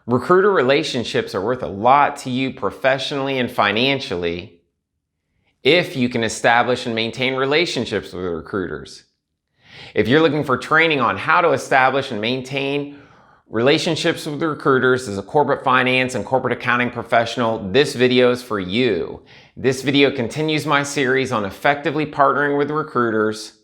Recruiter relationships are worth a lot to you professionally and financially if you can establish and maintain relationships with recruiters. If you're looking for training on how to establish and maintain relationships with recruiters as a corporate finance and corporate accounting professional, this video is for you. This video continues my series on effectively partnering with recruiters,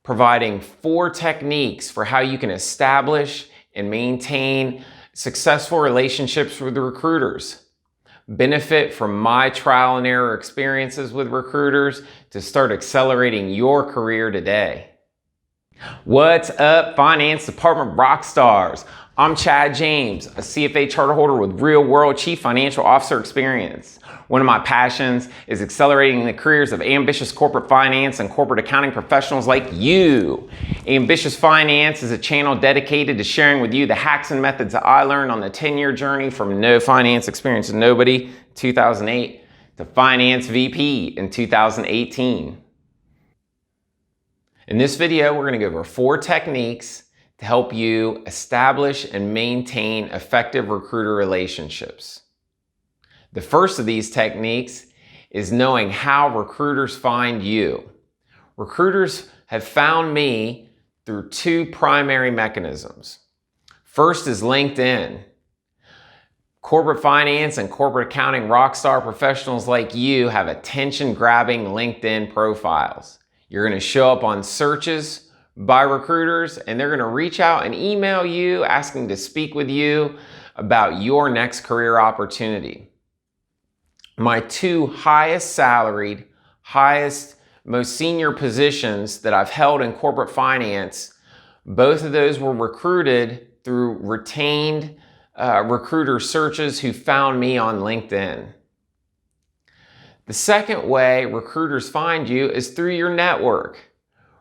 providing 4 techniques for how you can establish and maintain successful relationships with recruiters. Benefit from my trial and error experiences with recruiters to start accelerating your career today. What's up, finance department rock stars? I'm Chad James, a CFA charter holder with real world chief financial officer experience. One of my passions is accelerating the careers of ambitious corporate finance and corporate accounting professionals like you. Ambitious Finance is a channel dedicated to sharing with you the hacks and methods that I learned on the 10-year journey from no finance experience to nobody, 2008, to finance VP in 2018. In this video, we're going to go over 4 techniques to help you establish and maintain effective recruiter relationships. The first of these techniques is knowing how recruiters find you. Recruiters have found me through 2 primary mechanisms. First is LinkedIn. Corporate finance and corporate accounting rockstar professionals like you have attention-grabbing LinkedIn profiles. You're going to show up on searches by recruiters, and they're going to reach out and email you asking to speak with you about your next career opportunity. My 2 highest salaried, most senior positions that I've held in corporate finance, both of those were recruited through retained recruiter searches who found me on LinkedIn. The second way recruiters find you is through your network.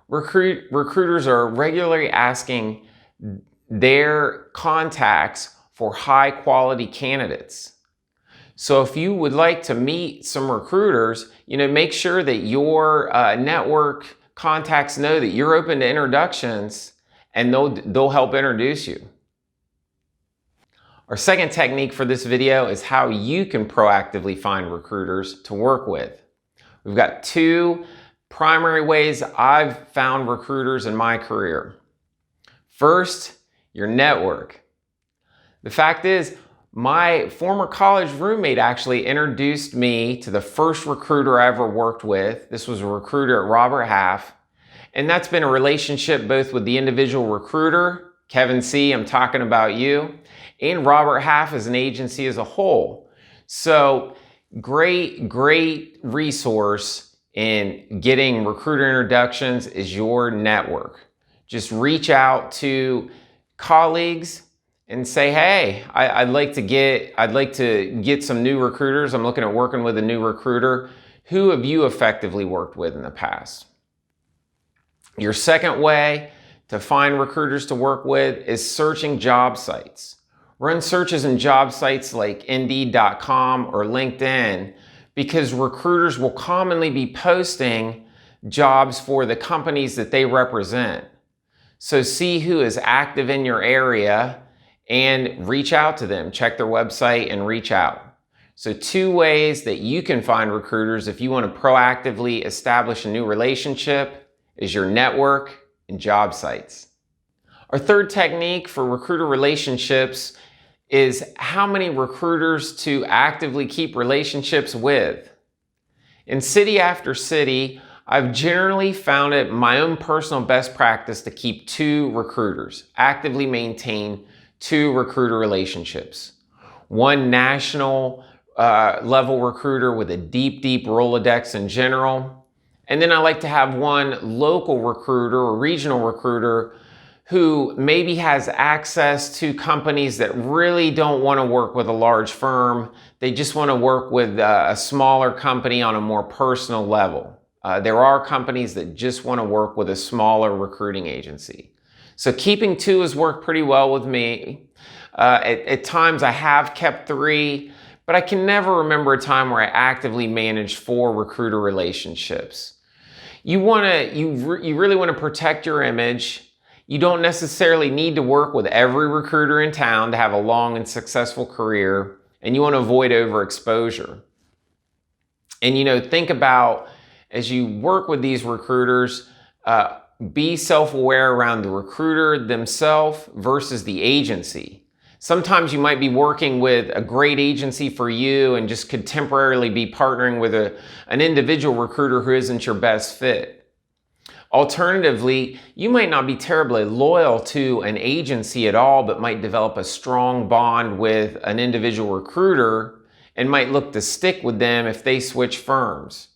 Recruiters are regularly asking their contacts for high quality candidates. So if you would like to meet some recruiters, make sure that your network contacts know that you're open to introductions, and they'll help introduce you. Our second technique for this video is how you can proactively find recruiters to work with. We've got 2 primary ways I've found recruiters in my career. First, your network. The fact is, my former college roommate actually introduced me to the first recruiter I ever worked with. This was a recruiter at Robert Half. And that's been a relationship both with the individual recruiter, Kevin C., I'm talking about you, and Robert Half as an agency as a whole. So great resource in getting recruiter introductions is your network. Just reach out to colleagues and say, hey, I'd like to get some new recruiters. I'm looking at working with a new recruiter. Who have you effectively worked with in the past? Your second way to find recruiters to work with is searching job sites. Run searches in job sites like Indeed.com or LinkedIn because recruiters will commonly be posting jobs for the companies that they represent. So see who is active in your area and reach out to them. Check their website and reach out. So 2 ways that you can find recruiters if you want to proactively establish a new relationship is your network and job sites. Our third technique for recruiter relationships is how many recruiters to actively keep relationships with. In city after city, I've generally found it my own personal best practice to keep 2 recruiters, actively maintain 2 recruiter relationships. 1 national level recruiter with a deep Rolodex in general. And then I like to have 1 local recruiter or regional recruiter who maybe has access to companies that really don't want to work with a large firm. They just want to work with a smaller company on a more personal level. There are companies that just want to work with a smaller recruiting agency. So keeping 2 has worked pretty well with me. At times I have kept 3, but I can never remember a time where I actively managed 4 recruiter relationships. You really want to protect your image. You don't necessarily need to work with every recruiter in town to have a long and successful career, and you want to avoid overexposure. And think about, as you work with these recruiters, be self-aware around the recruiter themselves versus the agency. Sometimes you might be working with a great agency for you and just could temporarily be partnering with an individual recruiter who isn't your best fit. Alternatively, you might not be terribly loyal to an agency at all, but might develop a strong bond with an individual recruiter and might look to stick with them if they switch firms.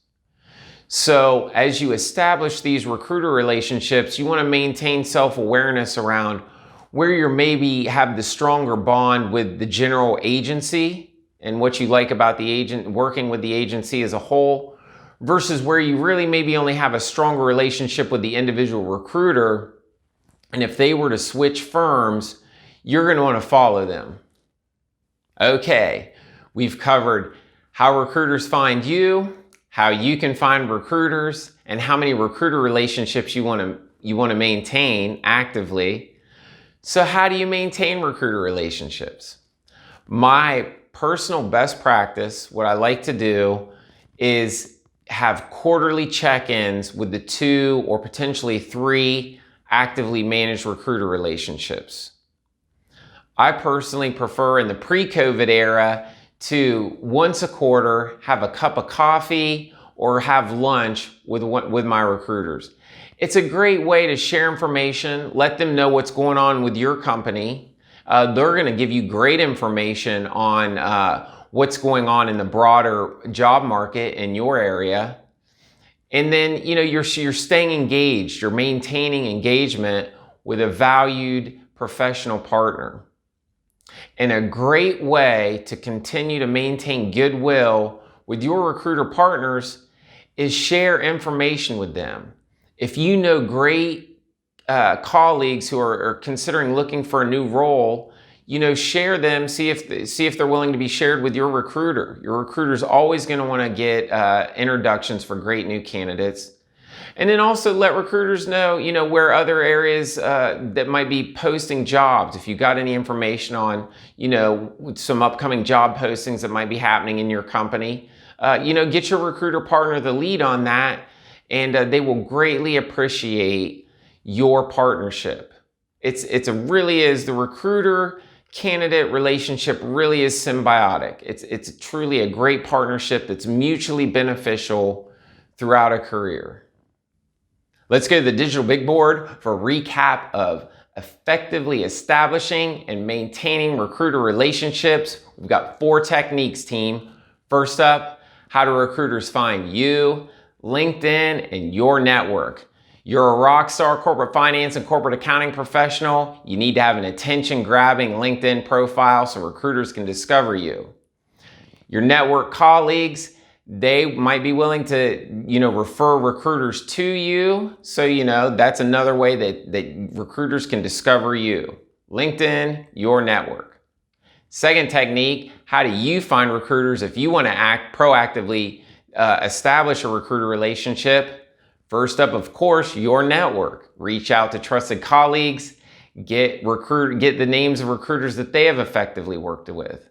So as you establish these recruiter relationships, you want to maintain self-awareness around where you maybe have the stronger bond with the general agency and what you like about the agent, working with the agency as a whole, versus where you really maybe only have a stronger relationship with the individual recruiter. And if they were to switch firms, you're going to want to follow them. Okay, we've covered how recruiters find you, how you can find recruiters, and how many recruiter relationships you want to maintain actively. So how do you maintain recruiter relationships? My personal best practice, what I like to do, is have quarterly check-ins with the 2 or potentially 3 actively managed recruiter relationships. I personally prefer in the pre-COVID era to once a quarter have a cup of coffee or have lunch with my recruiters. It's a great way to share information, let them know what's going on with your company. They're going to give you great information on what's going on in the broader job market in your area. And then, you're staying engaged, you're maintaining engagement with a valued professional partner. And a great way to continue to maintain goodwill with your recruiter partners is share information with them. If you know great colleagues who are considering looking for a new role, share them, see if they're willing to be shared with your recruiter. Your recruiter's always going to want to get introductions for great new candidates. And then also let recruiters know, where other areas that might be posting jobs. If you got any information on, some upcoming job postings that might be happening in your company, get your recruiter partner the lead on that, and they will greatly appreciate your partnership. It really is, the recruiter candidate relationship really is symbiotic. It's truly a great partnership that's mutually beneficial throughout a career. Let's go to the digital big board for a recap of effectively establishing and maintaining recruiter relationships. We've got 4 techniques, team. First up, how do recruiters find you, LinkedIn, and your network. You're a rock star corporate finance and corporate accounting professional. You need to have an attention-grabbing LinkedIn profile so recruiters can discover you. Your network colleagues, they might be willing to, refer recruiters to you. So, that's another way that recruiters can discover you. LinkedIn, your network. Second technique, how do you find recruiters if you want to act proactively, establish a recruiter relationship? First up, of course, your network. Reach out to trusted colleagues, get the names of recruiters that they have effectively worked with.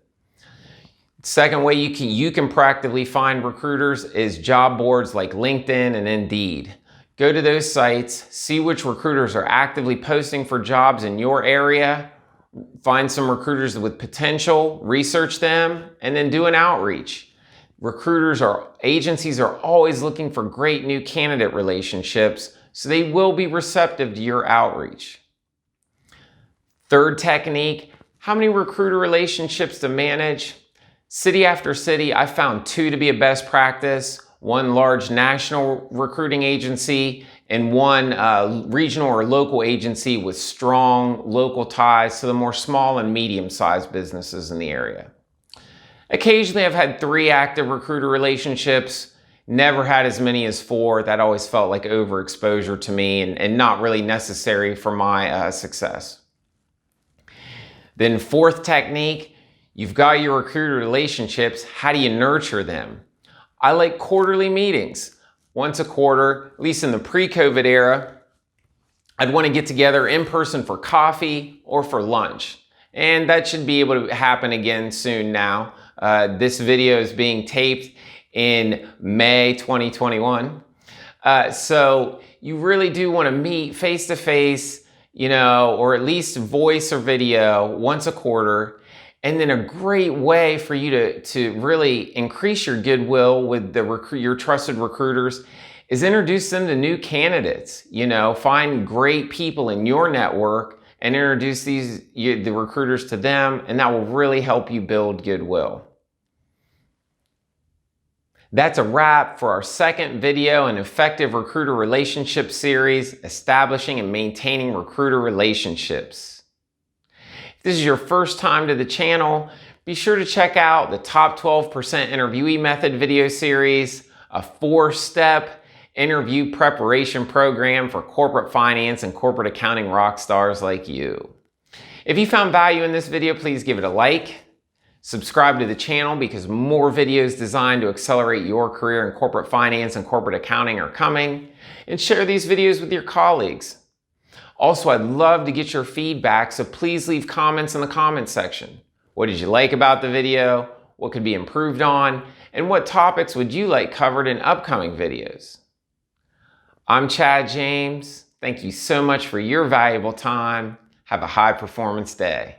Second way you can proactively find recruiters is job boards like LinkedIn and Indeed. Go to those sites, see which recruiters are actively posting for jobs in your area, find some recruiters with potential, research them, and then do an outreach. Agencies are always looking for great new candidate relationships, so they will be receptive to your outreach. Third technique, how many recruiter relationships to manage? City after city, I found 2 to be a best practice, 1 large national recruiting agency and 1 regional or local agency with strong local ties to the more small and medium-sized businesses in the area. Occasionally, I've had 3 active recruiter relationships, never had as many as 4. That always felt like overexposure to me and not really necessary for my success. Then 4th technique, you've got your recruiter relationships. How do you nurture them? I like quarterly meetings. Once a quarter, at least in the pre-COVID era, I'd want to get together in person for coffee or for lunch. And that should be able to happen again soon now. This video is being taped in May 2021. So you really do want to meet face to face, or at least voice or video once a quarter. And then a great way for you to really increase your goodwill with your trusted recruiters is introduce them to new candidates. Find great people in your network and introduce the recruiters to them, and that will really help you build goodwill. That's a wrap for our second video in Effective Recruiter Relationship series, Establishing and Maintaining Recruiter Relationships. If this is your first time to the channel, be sure to check out the Top 12% Interviewee Method video series, a 4-step interview preparation program for corporate finance and corporate accounting rock stars like you. If you found value in this video, please give it a like. Subscribe to the channel because more videos designed to accelerate your career in corporate finance and corporate accounting are coming. And share these videos with your colleagues. Also, I'd love to get your feedback, so please leave comments in the comments section. What did you like about the video? What could be improved on? And what topics would you like covered in upcoming videos? I'm Chad James. Thank you so much for your valuable time. Have a high performance day.